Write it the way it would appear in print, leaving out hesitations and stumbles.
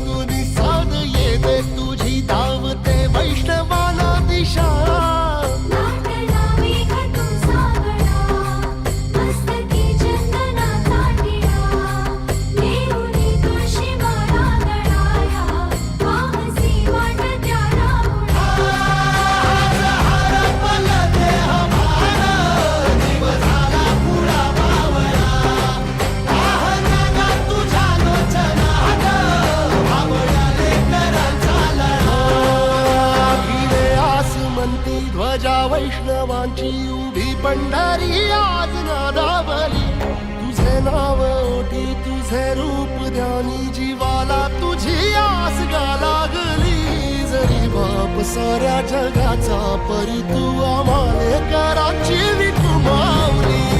परतून साध येते तुझी धावते वैष्णवाला दिशा नाटला मेघ तू सागरा मस्तकी चंदनाचा टिळा देऊनी तुळशी माळा गळाया वाहसी वाटत्या राहुळा अखिले आसमंती ध्वजा वैष्णवांची उभी पंढरी आज नादावली तुझे नाव ओटी तुझे रूप ध्यानी जीवाला तुझी आस गा लागली जरी बाप साऱ्या जगाचा परी तू आम्हाले कराची विठू माऊली